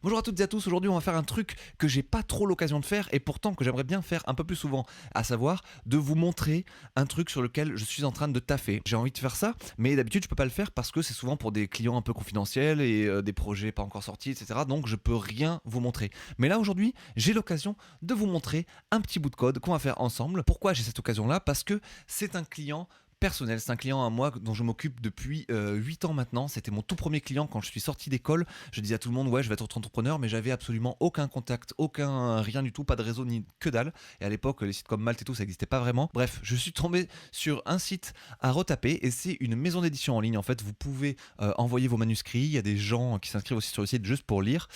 Bonjour à toutes et à tous, aujourd'hui on va faire un truc que j'ai pas trop l'occasion de faire et pourtant que j'aimerais bien faire un peu plus souvent, à savoir de vous montrer un truc sur lequel je suis en train de taffer. J'ai envie de faire ça, mais d'habitude je peux pas le faire parce que c'est souvent pour des clients un peu confidentiels et des projets pas encore sortis, etc. Donc je peux rien vous montrer. Mais là aujourd'hui, j'ai l'occasion de vous montrer un petit bout de code qu'on va faire ensemble. Pourquoi j'ai cette occasion-là? Parce que c'est un client personnel, c'est un client à moi dont je m'occupe depuis 8 ans maintenant. C'était mon tout premier client quand je suis sorti d'école. Je disais à tout le monde, ouais, je vais être entrepreneur, mais j'avais absolument aucun contact, aucun rien du tout, pas de réseau ni que dalle. Et à l'époque, les sites comme Malte et tout, ça n'existait pas vraiment. Bref, je suis tombé sur un site à retaper et c'est une maison d'édition en ligne. En fait, vous pouvez envoyer vos manuscrits. Il y a des gens qui s'inscrivent aussi sur le site juste pour lire.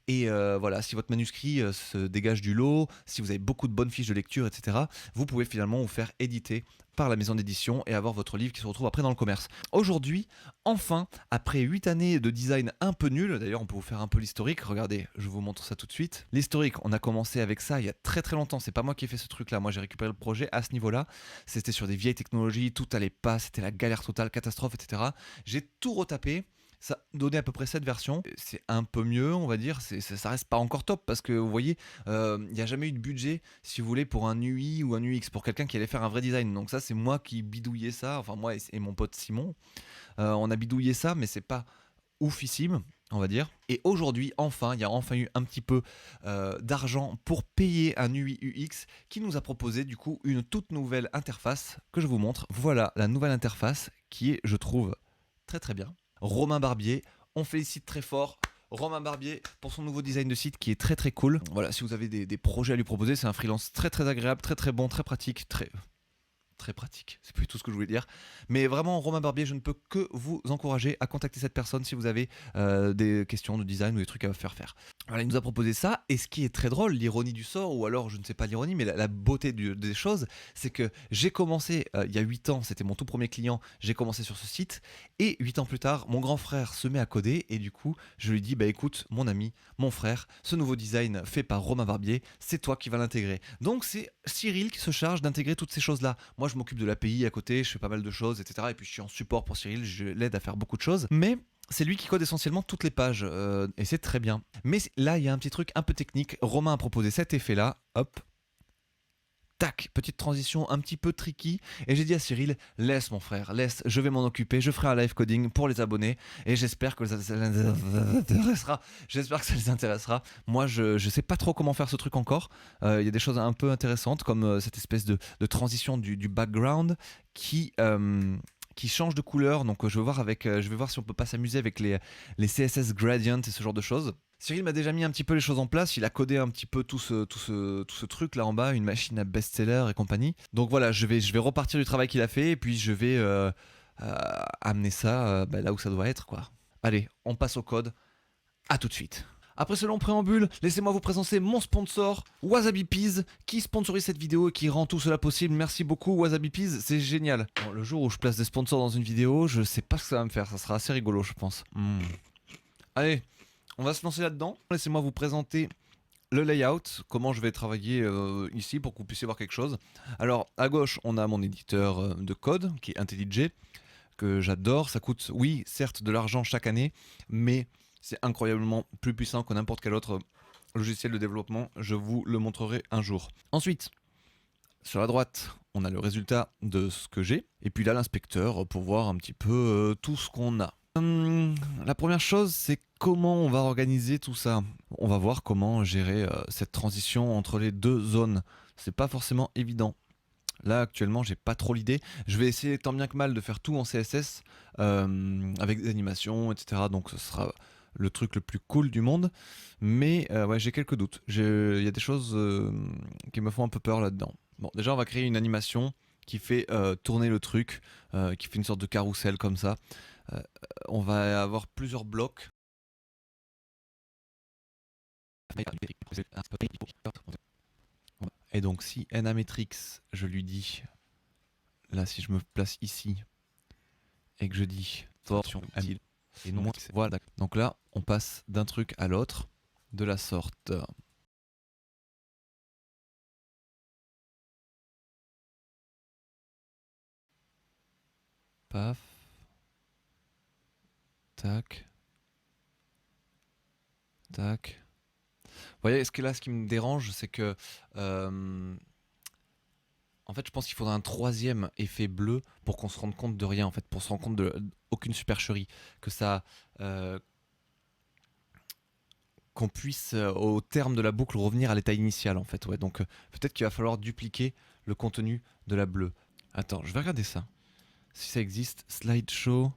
Et voilà, si votre manuscrit se dégage du lot, si vous avez beaucoup de bonnes fiches de lecture, etc., vous pouvez finalement vous faire éditer par la maison d'édition et avoir votre livre qui se retrouve après dans le commerce. Aujourd'hui, enfin, après 8 années de design un peu nul, d'ailleurs on peut vous faire un peu l'historique, regardez, je vous montre ça tout de suite. L'historique, on a commencé avec ça il y a très très longtemps, c'est pas moi qui ai fait ce truc là, moi j'ai récupéré le projet à ce niveau-là, c'était sur des vieilles technologies, tout allait pas, c'était la galère totale, catastrophe, etc. J'ai tout retapé, ça donnait à peu près cette version. C'est un peu mieux, on va dire. Ça reste pas encore top parce que vous voyez, il n'y a jamais eu de budget, si vous voulez, pour un UI ou un UX, pour quelqu'un qui allait faire un vrai design. Donc ça, c'est moi qui bidouillais ça. Enfin, moi et mon pote Simon, on a bidouillé ça, mais c'est pas oufissime, on va dire. Et aujourd'hui, enfin, il y a enfin eu un petit peu d'argent pour payer un UI UX qui nous a proposé du coup une toute nouvelle interface que je vous montre. Voilà la nouvelle interface qui est, je trouve, très très bien. Romain Barbier, on félicite très fort Romain Barbier pour son nouveau design de site qui est très très cool. Voilà, si vous avez des projets à lui proposer, c'est un freelance très très agréable, très très bon, très pratique, très pratique, c'est plus tout ce que je voulais dire. Mais vraiment, Romain Barbier, je ne peux que vous encourager à contacter cette personne si vous avez des questions de design ou des trucs à faire. Voilà, il nous a proposé ça, et ce qui est très drôle, l'ironie du sort, ou alors je ne sais pas l'ironie, mais la beauté des choses, c'est que j'ai commencé il y a 8 ans, c'était mon tout premier client, j'ai commencé sur ce site, et 8 ans plus tard, mon grand frère se met à coder, et du coup, je lui dis, bah écoute, mon ami, mon frère, ce nouveau design fait par Romain Barbier, c'est toi qui vas l'intégrer. Donc c'est Cyril qui se charge d'intégrer toutes ces choses-là. Moi, je m'occupe de l'API à côté, je fais pas mal de choses, etc. Et puis je suis en support pour Cyril, je l'aide à faire beaucoup de choses. Mais c'est lui qui code essentiellement toutes les pages, et c'est très bien. Mais là, il y a un petit truc un peu technique. Romain a proposé cet effet-là, hop, tac, petite transition un petit peu tricky, et j'ai dit à Cyril, laisse mon frère, laisse, je vais m'en occuper, je ferai un live coding pour les abonnés, et j'espère que ça les intéressera, j'espère que ça les intéressera. Moi, je sais pas trop comment faire ce truc encore, il y a des choses un peu intéressantes, comme cette espèce de transition du background qui change de couleur, donc je vais voir si on peut pas s'amuser avec les CSS gradients et ce genre de choses. Cyril m'a déjà mis un petit peu les choses en place, il a codé un petit peu tout ce truc là en bas, une machine à best-seller et compagnie. Donc voilà, je vais repartir du travail qu'il a fait et puis je vais amener ça là où ça doit être, quoi. Allez, on passe au code, à tout de suite. Après ce long préambule, laissez-moi vous présenter mon sponsor, Wasabi Peas, qui sponsorise cette vidéo et qui rend tout cela possible. Merci beaucoup Wasabi Peas, c'est génial. Bon, le jour où je place des sponsors dans une vidéo, je sais pas ce que ça va me faire, ça sera assez rigolo je pense. Allez, on va se lancer là-dedans. Laissez-moi vous présenter le layout, comment je vais travailler ici pour que vous puissiez voir quelque chose. Alors, à gauche, on a mon éditeur de code qui est IntelliJ, que j'adore. Ça coûte, oui, certes, de l'argent chaque année, mais c'est incroyablement plus puissant que n'importe quel autre logiciel de développement. Je vous le montrerai un jour. Ensuite, sur la droite, on a le résultat de ce que j'ai. Et puis là, l'inspecteur pour voir un petit peu tout ce qu'on a. La première chose, c'est comment on va organiser tout ça. On va voir comment gérer cette transition entre les deux zones. C'est pas forcément évident. Là, actuellement, j'ai pas trop l'idée. Je vais essayer tant bien que mal de faire tout en CSS avec des animations, etc. Donc, ce sera le truc le plus cool du monde. Mais ouais, j'ai quelques doutes. Il y a des choses qui me font un peu peur là-dedans. Bon, déjà, on va créer une animation qui fait tourner le truc, qui fait une sorte de carrousel comme ça. Euh, on va avoir plusieurs blocs. Et donc, si Namatrix, je lui dis, là, si je me place ici, et que je dis torsion M et non, voilà. Donc là, on passe d'un truc à l'autre de la sorte. Paf. Tac. Tac. voyez, ce qui me dérange, c'est que en fait, je pense qu'il faudrait un troisième effet bleu pour qu'on se rende compte de rien, en fait, pour se rendre compte de aucune supercherie, que ça, euh, qu'on puisse au terme de la boucle revenir à l'état initial, en fait. Ouais, donc peut-être qu'il va falloir dupliquer le contenu de la bleue. Attends, je vais regarder ça. Si ça existe, slideshow,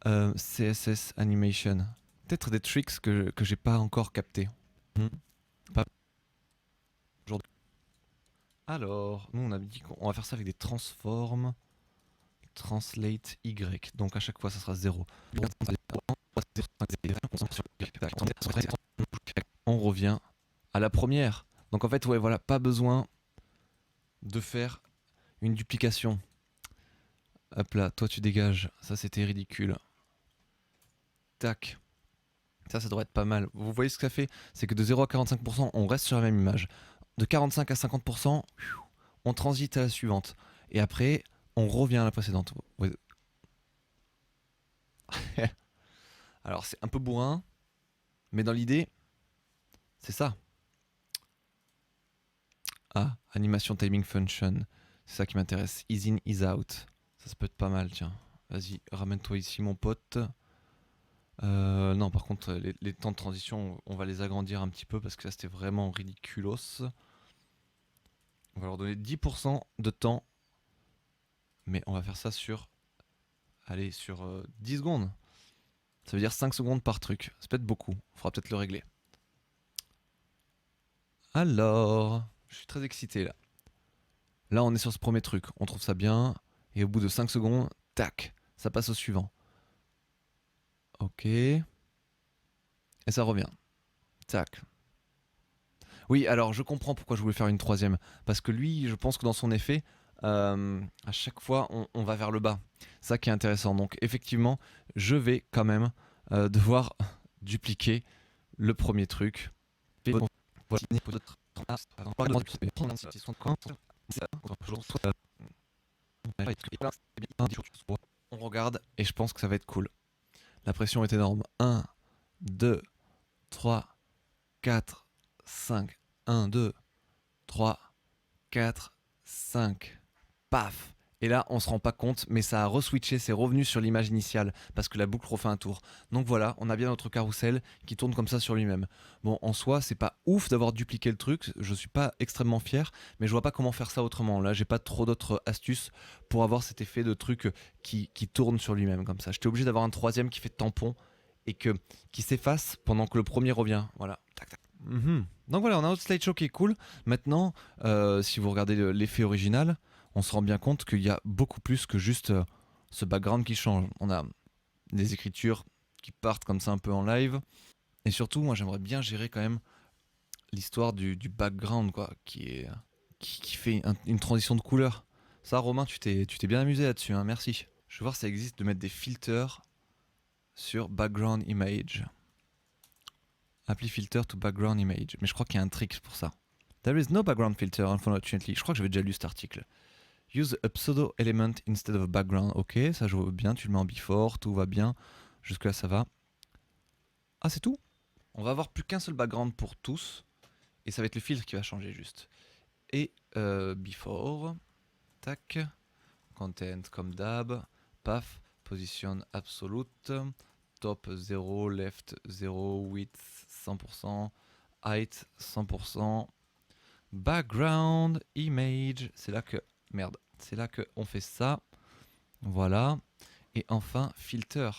CSS animation. Peut-être des tricks que j'ai pas encore capté. Pas aujourd'hui. Alors, nous on a dit qu'on va faire ça avec des transforms. Translate Y. Donc à chaque fois ça sera 0. On revient à la première. Donc en fait, ouais, voilà, pas besoin de faire une duplication. Hop là, toi tu dégages. Ça c'était ridicule. Tac. Ça devrait être pas mal. Vous voyez ce que ça fait? C'est que de 0 à 45%, on reste sur la même image. De 45 à 50%, on transite à la suivante. Et après, on revient à la précédente. Ouais. Alors c'est un peu bourrin, mais dans l'idée, c'est ça. Ah, animation timing function. C'est ça qui m'intéresse. Ease in, ease out. Ça peut être pas mal, tiens. Vas-y, ramène-toi ici, mon pote. Non, par contre, les temps de transition, on va les agrandir un petit peu parce que ça c'était vraiment ridiculos. On va leur donner 10% de temps, mais on va faire ça sur, allez, sur 10 secondes. Ça veut dire 5 secondes par truc. Ça peut être beaucoup. Il faudra peut-être le régler. Alors, je suis très excité là. Là, on est sur ce premier truc. On trouve ça bien. Et au bout de 5 secondes, tac, ça passe au suivant. Ok. Et ça revient. Tac. Oui, alors je comprends pourquoi je voulais faire une troisième. Parce que lui, je pense que dans son effet, à chaque fois, on va vers le bas. Ça qui est intéressant. Donc effectivement, je vais quand même devoir dupliquer le premier truc. On regarde et je pense que ça va être cool. La pression est énorme. 1, 2, 3, 4, 5. 1, 2, 3, 4, 5. Paf! Et là, on se rend pas compte, mais ça a reswitché, c'est revenu sur l'image initiale, parce que la boucle refait un tour. Donc voilà, on a bien notre carrousel qui tourne comme ça sur lui-même. Bon, en soi, c'est pas ouf d'avoir dupliqué le truc, je suis pas extrêmement fier, mais je vois pas comment faire ça autrement. Là, j'ai pas trop d'autres astuces pour avoir cet effet de truc qui tourne sur lui-même comme ça. J'étais obligé d'avoir un troisième qui fait tampon et qui s'efface pendant que le premier revient. Voilà. Tac, tac. Donc voilà, on a un autre slideshow qui est cool. Maintenant, si vous regardez l'effet original, on se rend bien compte qu'il y a beaucoup plus que juste ce background qui change. On a des écritures qui partent comme ça un peu en live. Et surtout, moi j'aimerais bien gérer quand même l'histoire du background, quoi, qui fait une transition de couleur. Ça, Romain, tu t'es bien amusé là-dessus, hein, merci. Je vais voir si ça existe de mettre des filters sur background image. Apply filter to background image. Mais je crois qu'il y a un trick pour ça. There is no background filter, unfortunately. Je crois que j'avais déjà lu cet article. Use a pseudo element instead of a background. Ok, ça je vois bien, tu le mets en before, tout va bien. Jusque là ça va. Ah, c'est tout? On va avoir plus qu'un seul background pour tous. Et ça va être le filtre qui va changer juste. Et before. Tac. Content comme d'hab. Paf. Position absolute. Top 0, left 0, width 100%, height 100%, background image, c'est là que, merde, c'est là qu'on fait ça, voilà, et enfin filter,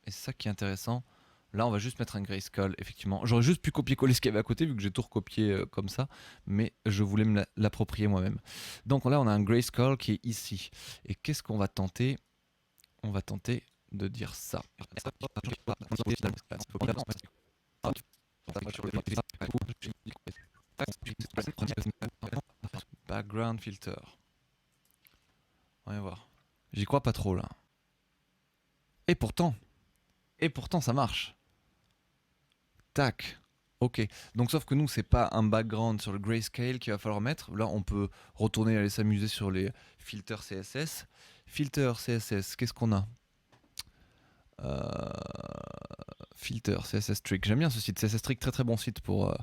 et c'est ça qui est intéressant, là on va juste mettre un grayscale, effectivement, j'aurais juste pu copier-coller ce qu'il y avait à côté vu que j'ai tout recopié comme ça, mais je voulais me l'approprier moi-même. Donc là on a un grayscale qui est ici, et qu'est-ce qu'on va tenter? On va tenter de dire ça. Background filter. On va voir. J'y crois pas trop là. Et pourtant ça marche. Tac. Ok. Donc sauf que nous c'est pas un background sur le grayscale qu'il va falloir mettre. Là on peut retourner aller s'amuser sur les filters CSS. Filter CSS, qu'est-ce qu'on a? Filter CSS Trick. J'aime bien ce site. CSS Trick, très très bon site pour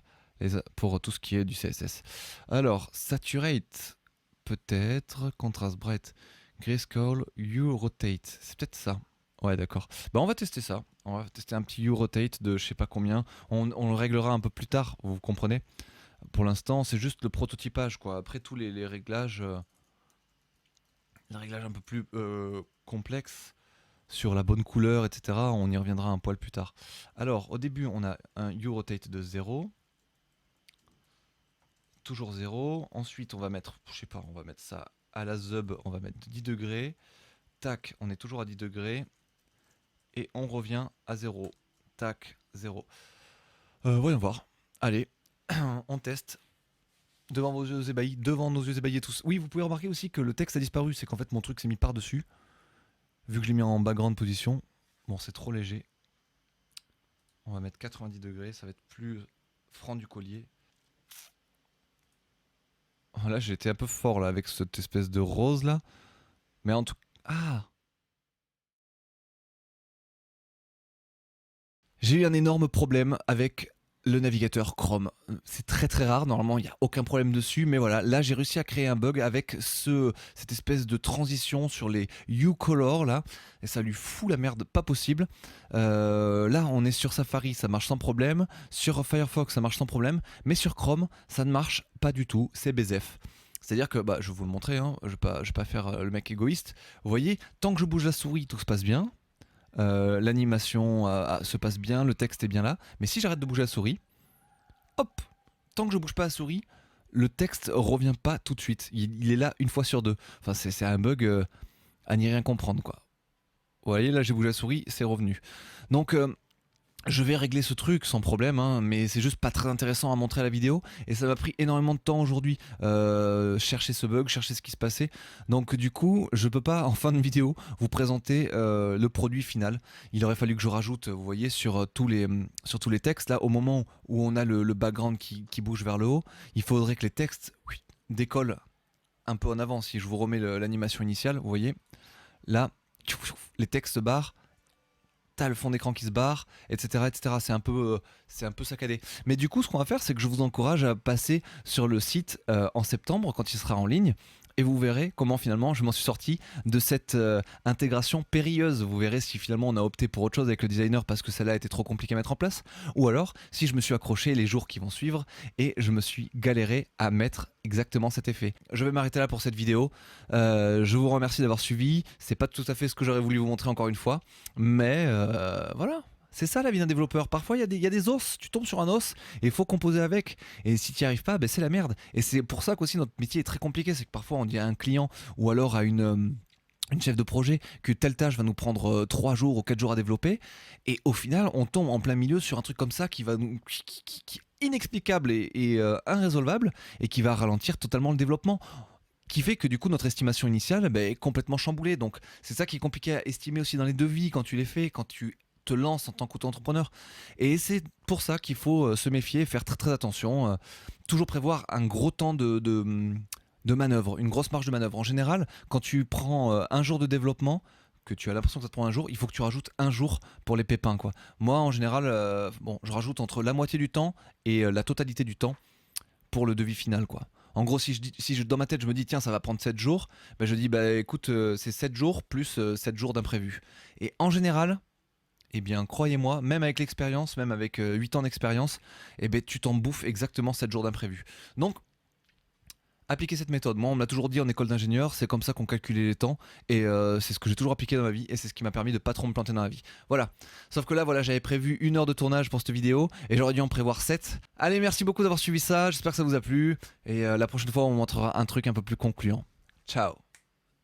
pour tout ce qui est du CSS. Alors, saturate, peut-être, contrast bright, grayscale, hue rotate. C'est peut-être ça. Ouais, d'accord. Bah, on va tester ça. On va tester un petit hue rotate de je sais pas combien. On le réglera un peu plus tard, vous comprenez. Pour l'instant, c'est juste le prototypage, quoi. Après tous les réglages, un peu plus complexes sur la bonne couleur, etc. On y reviendra un poil plus tard. Alors, au début, on a un hue rotate de 0. Toujours 0. Ensuite, on va mettre, je sais pas, on va mettre ça à la zub, on va mettre 10 degrés. Tac, on est toujours à 10 degrés. Et on revient à 0. Tac, 0. Voyons voir. Allez, on teste. Devant vos yeux ébahis, devant nos yeux ébahis tous. Oui, vous pouvez remarquer aussi que le texte a disparu, c'est qu'en fait mon truc s'est mis par-dessus. Vu que je l'ai mis en background position. Bon, c'est trop léger. On va mettre 90 degrés, ça va être plus franc du collier. Là, j'ai été un peu fort là avec cette espèce de rose là. Mais en tout cas... Ah! J'ai eu un énorme problème avec le navigateur Chrome. C'est très très rare, normalement il n'y a aucun problème dessus, mais voilà, là j'ai réussi à créer un bug avec cette espèce de transition sur les hue color là, et ça lui fout la merde pas possible. Là on est sur Safari, ça marche sans problème, sur Firefox ça marche sans problème, mais sur Chrome ça ne marche pas du tout, c'est BZF. C'est-à-dire que, bah, je vais vous le montrer, hein, je vais pas faire le mec égoïste. Vous voyez, tant que je bouge la souris, tout se passe bien. L'animation se passe bien, le texte est bien là. Mais si j'arrête de bouger la souris, hop, tant que je bouge pas la souris, le texte revient pas tout de suite. Il est là une fois sur deux. Enfin, c'est un bug à n'y rien comprendre, quoi. Vous voyez, là j'ai bougé la souris, c'est revenu. Donc je vais régler ce truc sans problème, hein, mais c'est juste pas très intéressant à montrer à la vidéo. Et ça m'a pris énormément de temps aujourd'hui, chercher ce bug, chercher ce qui se passait. Donc du coup, je peux pas en fin de vidéo vous présenter le produit final. Il aurait fallu que je rajoute, vous voyez, sur tous les textes, là, au moment où on a le background qui bouge vers le haut, il faudrait que les textes décollent un peu en avant. Si je vous remets l'animation initiale, vous voyez, là, les textes se barrent. T'as le fond d'écran qui se barre, etc. etc. C'est un peu saccadé. Mais du coup, ce qu'on va faire, c'est que je vous encourage à passer sur le site en septembre, quand il sera en ligne, et vous verrez comment finalement je m'en suis sorti de cette intégration périlleuse. Vous verrez si finalement on a opté pour autre chose avec le designer parce que celle-là était trop compliquée à mettre en place, ou alors si je me suis accroché les jours qui vont suivre et je me suis galéré à mettre exactement cet effet. Je vais m'arrêter là pour cette vidéo. Je vous remercie d'avoir suivi. C'est pas tout à fait ce que j'aurais voulu vous montrer encore une fois, mais voilà. C'est ça la vie d'un développeur. Parfois il y a des os, tu tombes sur un os et il faut composer avec. Et si tu n'y arrives pas, ben c'est la merde. Et c'est pour ça qu'aussi notre métier est très compliqué. C'est que parfois on dit à un client ou alors à une chef de projet que telle tâche va nous prendre 3 jours ou 4 jours à développer. Et au final, on tombe en plein milieu sur un truc comme ça qui est inexplicable et irrésolvable et qui va ralentir totalement le développement. Qui fait que du coup notre estimation initiale est complètement chamboulée. Donc c'est ça qui est compliqué à estimer aussi dans les devis quand tu les fais, quand tu te lances en tant qu'auto-entrepreneur. Et c'est pour ça qu'il faut se méfier, faire très très attention, toujours prévoir un gros temps de manœuvre, une grosse marge de manœuvre. En général, quand tu prends un jour de développement, que tu as l'impression que ça te prend un jour, il faut que tu rajoutes un jour pour les pépins, quoi. Moi en général, je rajoute entre la moitié du temps et la totalité du temps pour le devis final, quoi. En gros, dans ma tête, je me dis, tiens, ça va prendre 7 jours, je dis, écoute, c'est 7 jours plus 7 jours d'imprévu. Et en général, eh bien, croyez-moi, même avec l'expérience, même avec 8 ans d'expérience, tu t'en bouffes exactement 7 jours d'imprévu. Donc, appliquez cette méthode. Moi, on me l'a toujours dit en école d'ingénieur, c'est comme ça qu'on calculait les temps, et c'est ce que j'ai toujours appliqué dans ma vie, et c'est ce qui m'a permis de pas trop me planter dans la vie. Voilà. Sauf que là, voilà, j'avais prévu 1 heure de tournage pour cette vidéo, et j'aurais dû en prévoir 7. Allez, merci beaucoup d'avoir suivi ça, j'espère que ça vous a plu, et la prochaine fois, on vous montrera un truc un peu plus concluant. Ciao.